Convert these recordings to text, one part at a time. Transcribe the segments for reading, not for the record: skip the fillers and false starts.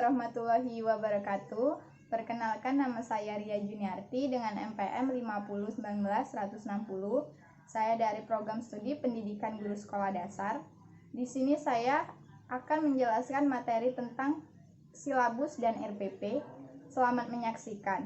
warahmatullahi wabarakatuh. Perkenalkan, nama saya Ria Juniarti dengan MPM 5019160. Saya dari Program Studi Pendidikan Guru Sekolah Dasar. Di sini saya akan menjelaskan materi tentang silabus dan RPP. Selamat menyaksikan.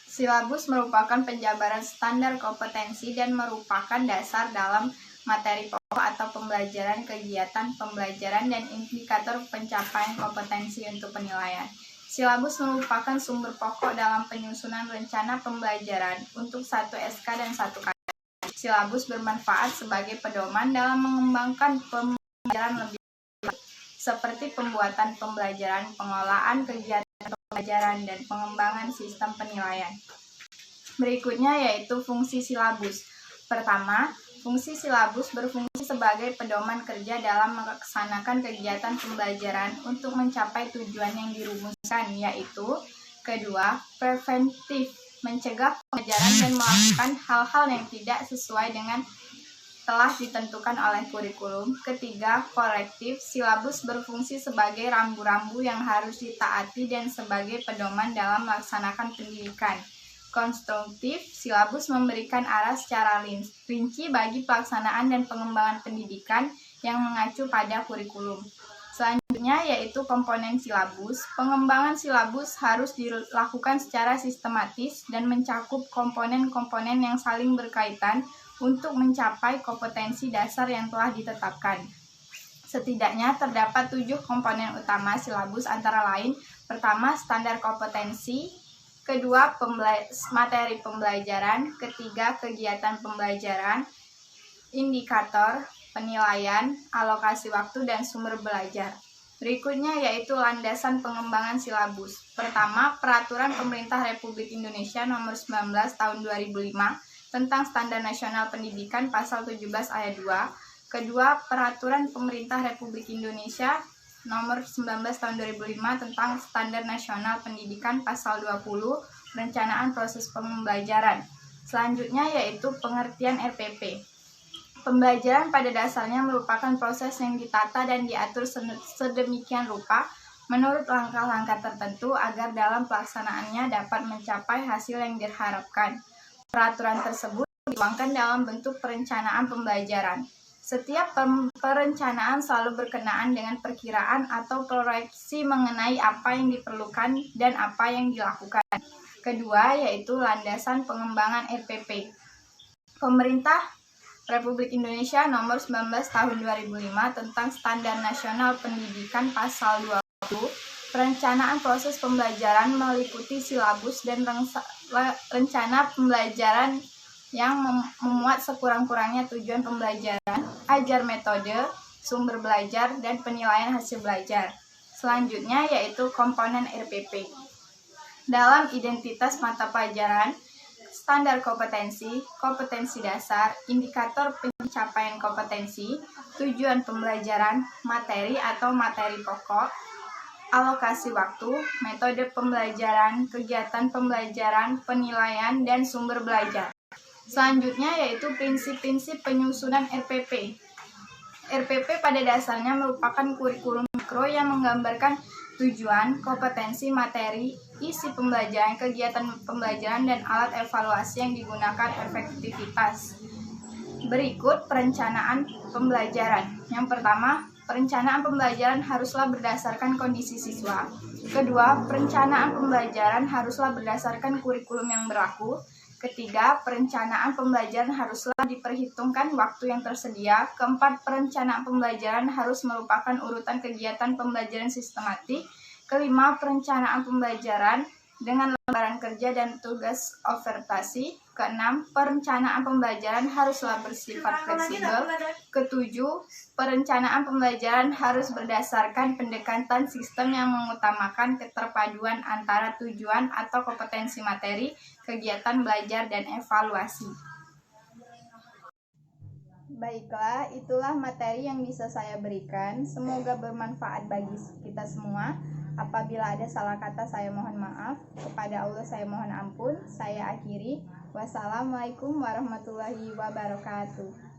Silabus merupakan penjabaran standar kompetensi dan merupakan dasar dalam materi pokok atau pembelajaran, kegiatan pembelajaran, dan indikator pencapaian kompetensi untuk penilaian. Silabus merupakan sumber pokok dalam penyusunan rencana pembelajaran untuk satu SK dan satu KK. Silabus bermanfaat sebagai pedoman dalam mengembangkan pembelajaran lebih baik, seperti pembuatan pembelajaran, pengolahan kegiatan pembelajaran, dan pengembangan sistem penilaian. Berikutnya yaitu fungsi silabus. Pertama, fungsi silabus berfungsi sebagai pedoman kerja dalam melaksanakan kegiatan pembelajaran untuk mencapai tujuan yang dirumuskan, yaitu kedua, preventif, mencegah pembelajaran dan melakukan hal-hal yang tidak sesuai dengan telah ditentukan oleh kurikulum. Ketiga, korektif, silabus berfungsi sebagai rambu-rambu yang harus ditaati dan sebagai pedoman dalam melaksanakan pendidikan. Konstruktif, silabus memberikan arah secara rinci bagi pelaksanaan dan pengembangan pendidikan yang mengacu pada kurikulum. Selanjutnya yaitu komponen silabus. Pengembangan silabus harus dilakukan secara sistematis dan mencakup komponen-komponen yang saling berkaitan untuk mencapai kompetensi dasar yang telah ditetapkan. Setidaknya terdapat 7 komponen utama silabus, antara lain: pertama, standar kompetensi; kedua, materi pembelajaran; ketiga, kegiatan pembelajaran; indikator penilaian, alokasi waktu, dan sumber belajar. Berikutnya yaitu landasan pengembangan silabus. Pertama, Peraturan Pemerintah Republik Indonesia Nomor 19 Tahun 2005 tentang Standar Nasional Pendidikan Pasal 17 Ayat 2. Kedua, Peraturan Pemerintah Republik Indonesia Nomor 19 Tahun 2005 tentang Standar Nasional Pendidikan Pasal 20, Perencanaan Proses Pembelajaran. Selanjutnya yaitu pengertian RPP. Pembelajaran pada dasarnya merupakan proses yang ditata dan diatur sedemikian rupa menurut langkah-langkah tertentu agar dalam pelaksanaannya dapat mencapai hasil yang diharapkan. Peraturan tersebut dituangkan dalam bentuk perencanaan pembelajaran. Setiap perencanaan selalu berkenaan dengan perkiraan atau proyeksi mengenai apa yang diperlukan dan apa yang dilakukan. Kedua, yaitu landasan pengembangan RPP. Pemerintah Republik Indonesia Nomor 19 Tahun 2005 tentang Standar Nasional Pendidikan Pasal 20, Perencanaan Proses Pembelajaran meliputi silabus dan rencana pembelajaran yang memuat sekurang-kurangnya tujuan pembelajaran, ajar metode, sumber belajar, dan penilaian hasil belajar. Selanjutnya yaitu komponen RPP. Dalam identitas mata pelajaran, standar kompetensi, kompetensi dasar, indikator pencapaian kompetensi, tujuan pembelajaran, materi atau materi pokok, alokasi waktu, metode pembelajaran, kegiatan pembelajaran, penilaian, dan sumber belajar. Selanjutnya yaitu prinsip-prinsip penyusunan RPP. RPP pada dasarnya merupakan kurikulum mikro yang menggambarkan tujuan, kompetensi, materi, isi pembelajaran, kegiatan pembelajaran, dan alat evaluasi yang digunakan efektivitas. Berikut perencanaan pembelajaran. Yang pertama, perencanaan pembelajaran haruslah berdasarkan kondisi siswa. Kedua, perencanaan pembelajaran haruslah berdasarkan kurikulum yang berlaku. Ketiga, perencanaan pembelajaran haruslah diperhitungkan waktu yang tersedia. Keempat, perencanaan pembelajaran harus merupakan urutan kegiatan pembelajaran sistematik. Kelima, perencanaan pembelajaran dengan lembaran kerja dan tugas observasi. Keenam, perencanaan pembelajaran haruslah bersifat fleksibel. Ketujuh, perencanaan pembelajaran harus berdasarkan pendekatan sistem yang mengutamakan keterpaduan antara tujuan atau kompetensi materi, kegiatan belajar, dan evaluasi. Baiklah, itulah materi yang bisa saya berikan. Semoga bermanfaat bagi kita semua. Apabila ada salah kata, saya mohon maaf. Kepada Allah saya mohon ampun. Saya akhiri. Wassalamualaikum warahmatullahi wabarakatuh.